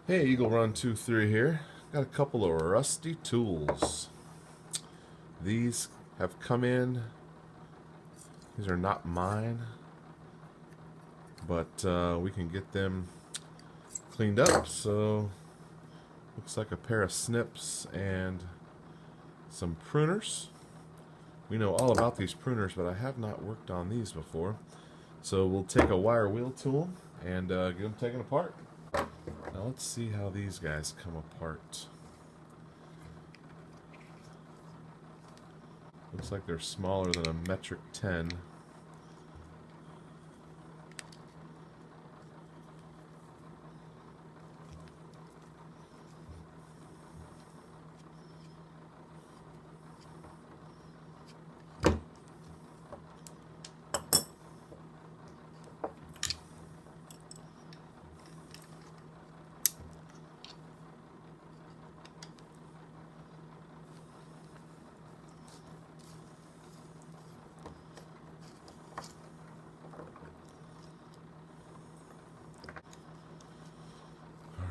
Hey, Eagle Run 23 here. Got a couple of rusty tools. These have come in. These are not mine, but we can get them cleaned up. So, looks like a pair of snips and some pruners. We know all about these pruners, but I have not worked on these before. So we'll take a wire wheel tool and get them taken apart. Now let's see how these guys come apart. Looks like they're smaller than a metric 10.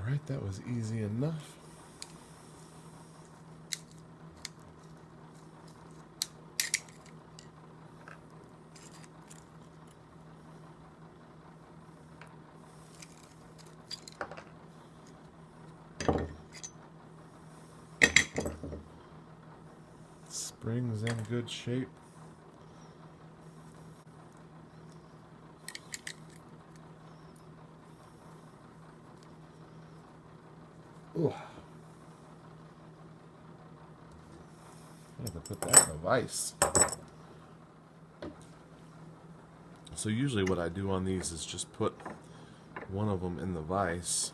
Alright, that was easy enough. Spring's in good shape. Ooh. I have to put that in a vise. So usually what I do on these is just put one of them in the vise,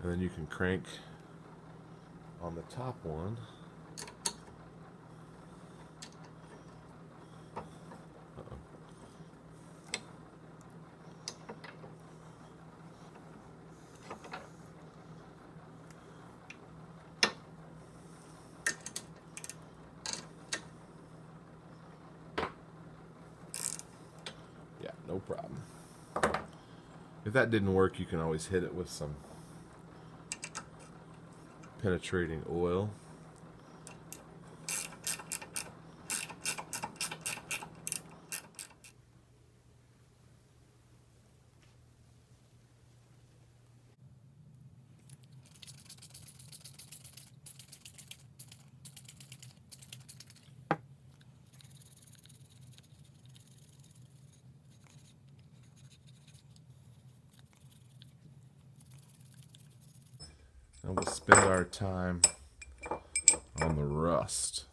and then you can crank on the top one. Yeah, no problem. If that didn't work, you can always hit it with some penetrating oil. And we'll spend our time on the rust.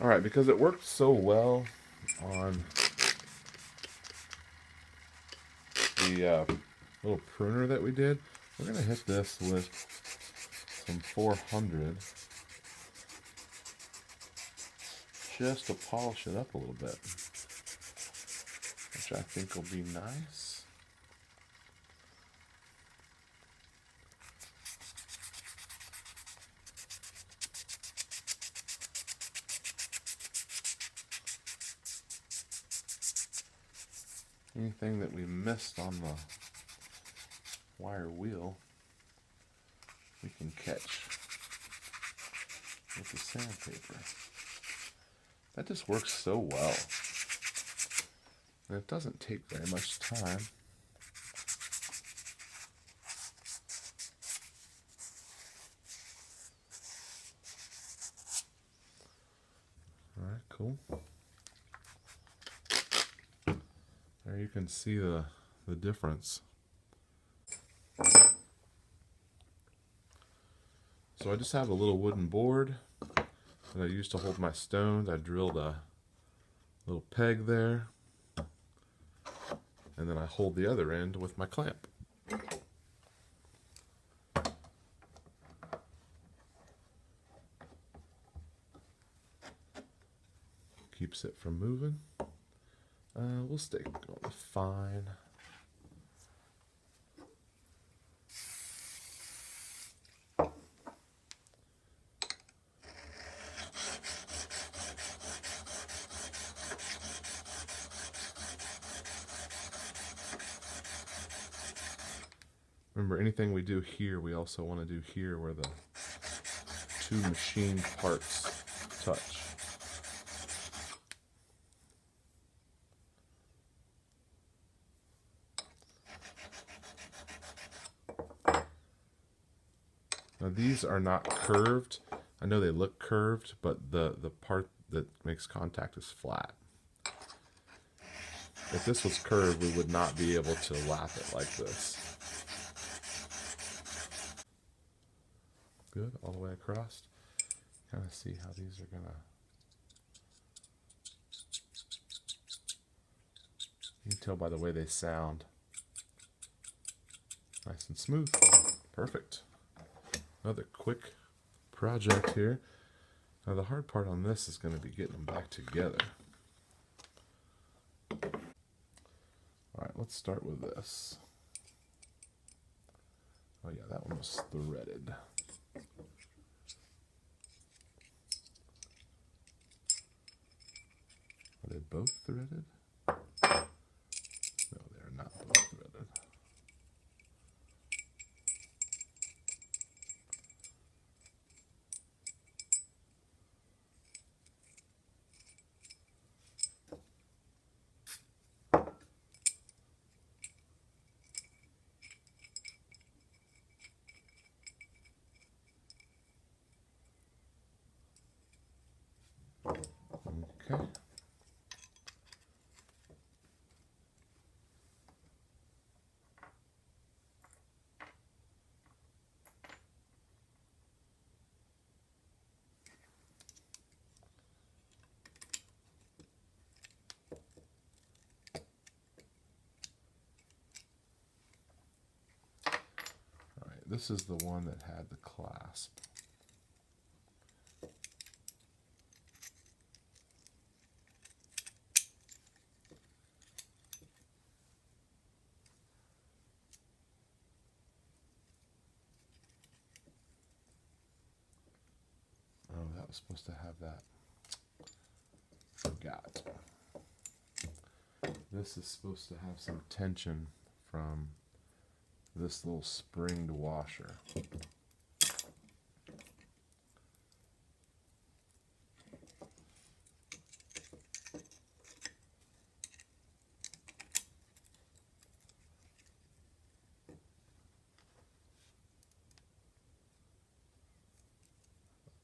Alright, because it worked so well on the little pruner that we did, we're going to hit this with some 400 just to polish it up a little bit, which I think will be nice. Anything that we missed on the wire wheel, we can catch with the sandpaper. That just works so well. And it doesn't take very much time. Alright, cool. There you can see the difference. So I just have a little wooden board that I used to hold my stones. I drilled a little peg there, and then I hold the other end with my clamp. Keeps it from moving. We'll stick on the fine. Remember, anything we do here, we also want to do here where the two machined parts touch. Now these are not curved. I know they look curved, but the part that makes contact is flat. If this was curved, we would not be able to lap it like this. Good, all the way across. Kind of see how these are gonna... You can tell by the way they sound. Nice and smooth. Perfect. Another quick project here. Now the hard part on this is going to be getting them back together. Alright, let's start with this. Oh yeah, that one was threaded. Are they both threaded? No, they are not both threaded. Okay. This is the one that had the clasp. Oh, that was supposed to have that. Forgot. This is supposed to have some tension from this little springed washer.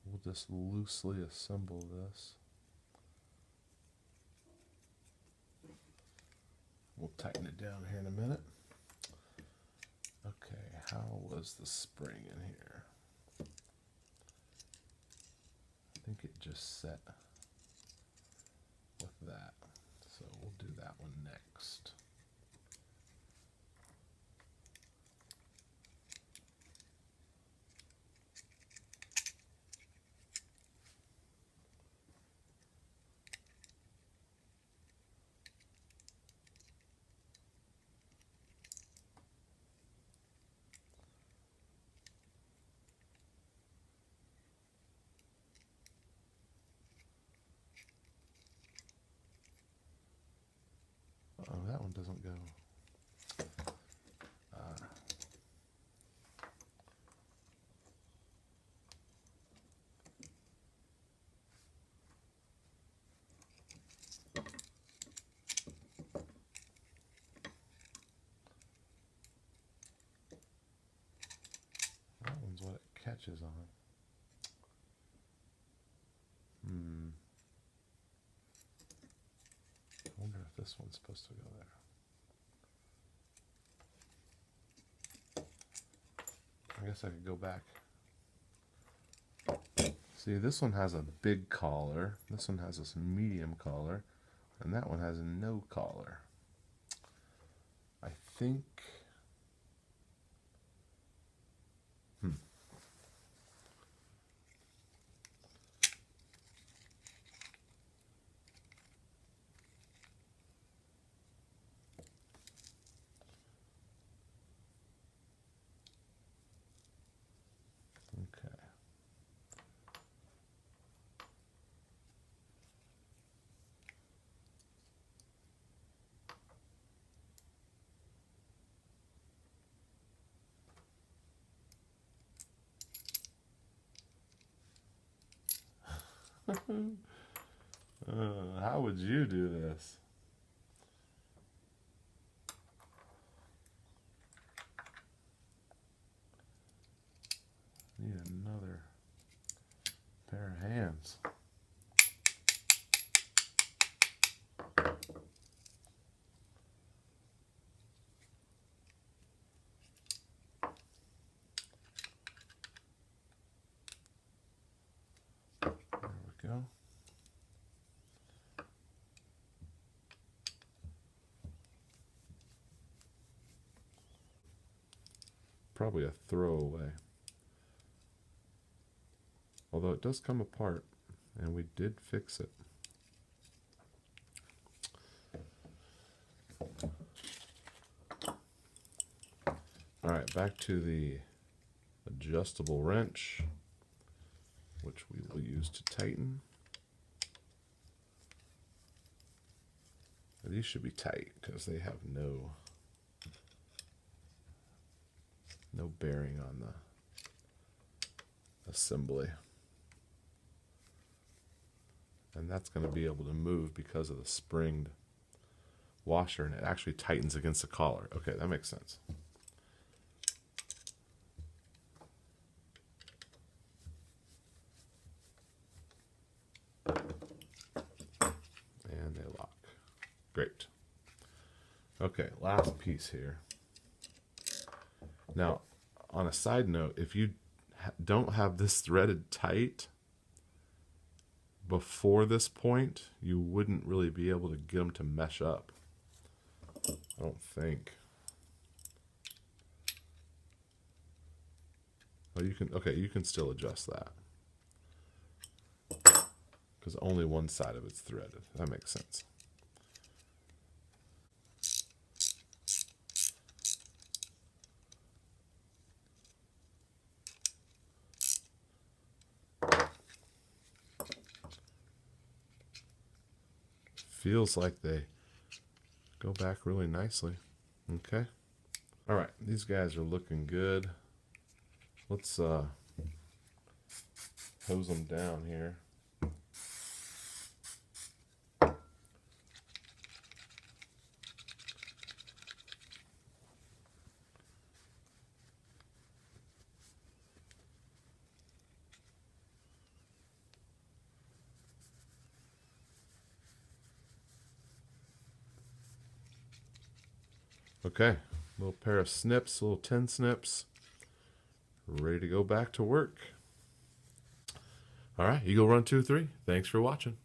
We'll just loosely assemble this. We'll tighten it down here in a minute. Okay, how was the spring in here? I think it just set with that. So we'll do that one next. Oh, that one doesn't go. That one's what it catches on. I wonder if this one's supposed to go there. I guess I could go back. See, this one has a big collar, this one has a medium collar, and that one has no collar. I think... Okay. How would you do this? Need another pair of hands. There we go. Probably a throwaway. Although it does come apart, and we did fix it. Alright, back to the adjustable wrench, which we will use to tighten. These should be tight because they have no bearing on the assembly. And that's going to be able to move because of the springed washer, and it actually tightens against the collar. Okay, that makes sense. And they lock. Great. Okay, last piece here. Now, on a side note, if you don't have this threaded tight before this point, you wouldn't really be able to get them to mesh up. I don't think. Oh, you can, okay, you can still adjust that. Because only one side of it's threaded. That makes sense. Feels like they go back really nicely. Okay. All right, these guys are looking good. Let's hose them down here. Okay, little pair of snips, little 10 snips, ready to go back to work. All right, Eagle Run 2-3. Thanks for watching.